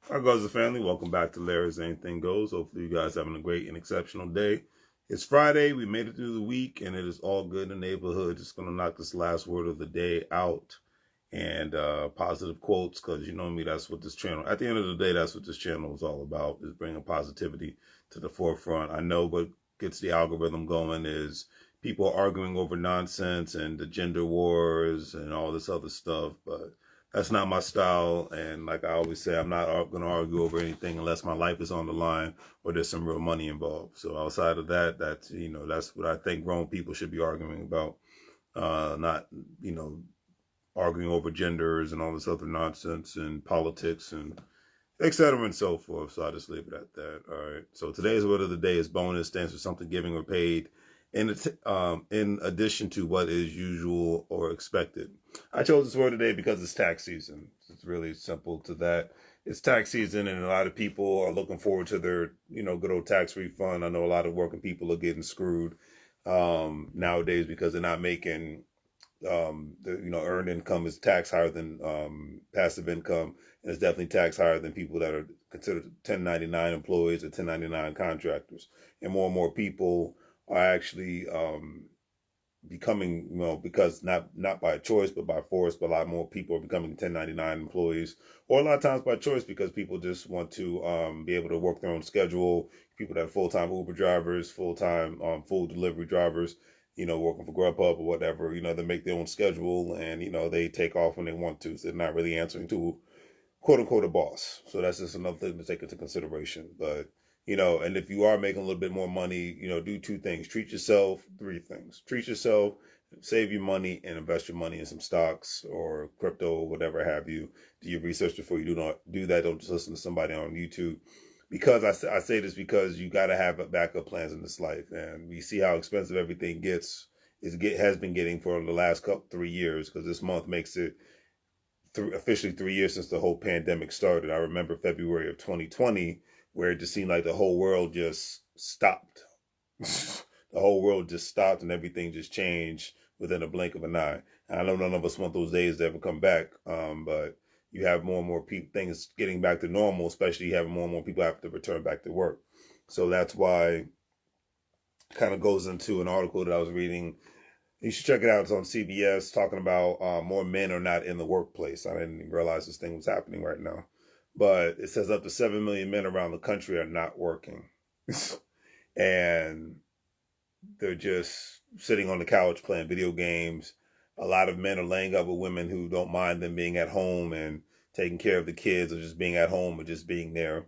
Our Goes the family, welcome back to Larry's Anything Goes. Hopefully you guys having a great and exceptional day. It's Friday, we made it through the week, and it is all good in the neighborhood. Just going to knock this last word of the day out and positive quotes, because you know me, that's what this channel, at the end of the day, that's what this channel is all about, is bringing positivity to the forefront. I know what gets the algorithm going is people arguing over nonsense and the gender wars and all this other stuff, but that's not my style. And like I always say, I'm not going to argue over anything unless my life is on the line or there's some real money involved. So outside of that, that's, that's what I think grown people should be arguing about. Not, arguing over genders and all this other nonsense and politics and et cetera and so forth. So I'll just leave it at that. All right. So today's word of the day is bonus, stands for something giving or paid in addition to what is usual or expected. I chose this word today because it's tax season. It's really simple to that. It's tax season, and a lot of people are looking forward to their, good old tax refund. I know a lot of working people are getting screwed nowadays because they're not making, earned income is tax higher than passive income, and it's definitely tax higher than people that are considered 1099 employees or 1099 contractors. And more people are actually becoming, because not by choice, but by force, but a lot more people are becoming 1099 employees, or a lot of times by choice because people just want to be able to work their own schedule. People that are full-time Uber drivers, full-time food delivery drivers, working for Grubhub or whatever, they make their own schedule and, they take off when they want to. So they're not really answering to, quote unquote, a boss. So that's just another thing to take into consideration. But, and if you are making a little bit more money, do two things. Treat yourself, three things. Treat yourself, save your money, and invest your money in some stocks or crypto or whatever have you. Do your research before you do that. Don't just listen to somebody on YouTube. Because I say this because you got to have backup plans in this life. And we see how expensive everything has been getting for the last 3 years, because this month makes it officially 3 years since the whole pandemic started. I remember February of 2020, where it just seemed like the whole world just stopped. The whole world just stopped and everything just changed within a blink of an eye. And I know none of us want those days to ever come back, but you have more and more things getting back to normal, especially having more and more people have to return back to work. So that's why it kind of goes into an article that I was reading. You should check it out. It's on CBS, talking about more men are not in the workplace. I didn't even realize this thing was happening right now. But it says up to 7 million men around the country are not working. And they're just sitting on the couch playing video games. A lot of men are laying up with women who don't mind them being at home and taking care of the kids, or just being at home or just being there.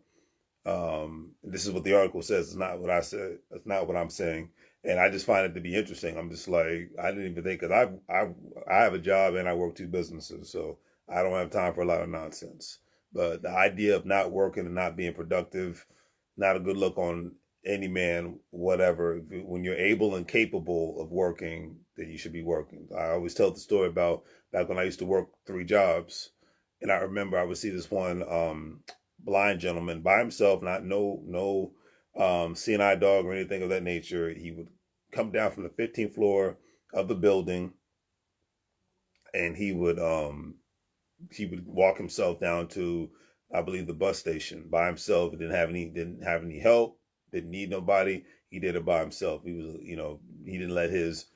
This is what the article says. It's not what I said. It's not what I'm saying. And I just find it to be interesting. I'm just like, I didn't even think, because I have a job and I work 2 businesses, so I don't have time for a lot of nonsense. But the idea of not working and not being productive, not a good look on any man, whatever. When you're able and capable of working, then you should be working. I always tell the story about back when I used to work 3 jobs, and I remember I would see this one blind gentleman by himself, not no seeing eye dog or anything of that nature. He would come down from the 15th floor of the building, and he would walk himself down to, I believe, the bus station by himself. He didn't have any help. Didn't need nobody. He did it by himself. He was, he didn't let his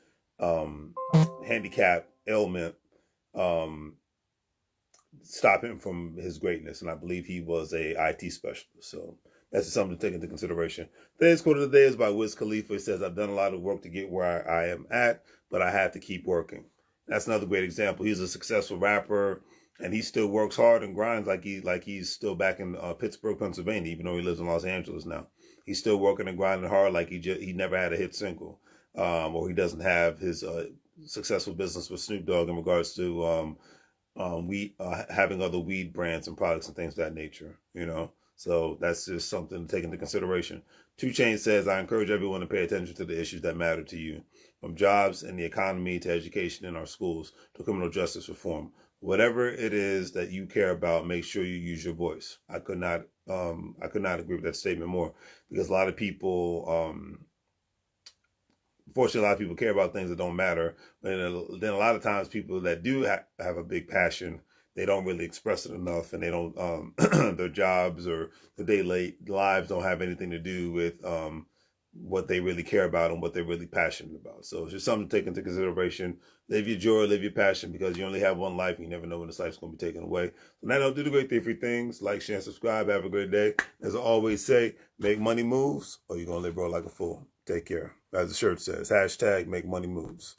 handicap ailment stop him from his greatness. And I believe he was a IT specialist. So that's something to take into consideration. Today's quote of the day is by Wiz Khalifa. It says, "I've done a lot of work to get where I am at, but I have to keep working." That's another great example. He's a successful rapper, and he still works hard and grinds like he's still back in Pittsburgh, Pennsylvania, even though he lives in Los Angeles now. He's still working and grinding hard like he never had a hit single, or he doesn't have his successful business with Snoop Dogg in regards to having other weed brands and products and things of that nature, So that's just something to take into consideration. Chainz says, "I encourage everyone to pay attention to the issues that matter to you, from jobs and the economy to education in our schools to criminal justice reform. Whatever it is that you care about, make sure you use your voice." I could not agree with that statement more, because a lot of people, unfortunately, a lot of people care about things that don't matter. And then a lot of times people that do have a big passion, they don't really express it enough, and they don't their jobs or their daily lives don't have anything to do with what they really care about and what they're really passionate about. So it's just something to take into consideration. Live your joy, live your passion, because you only have one life. You never know when this life's going to be taken away. So now, do the great thing, free things. Like, share, and subscribe. Have a great day. As I always say, make money moves, or you're going to live broke like a fool. Take care. As the shirt says, hashtag make money moves.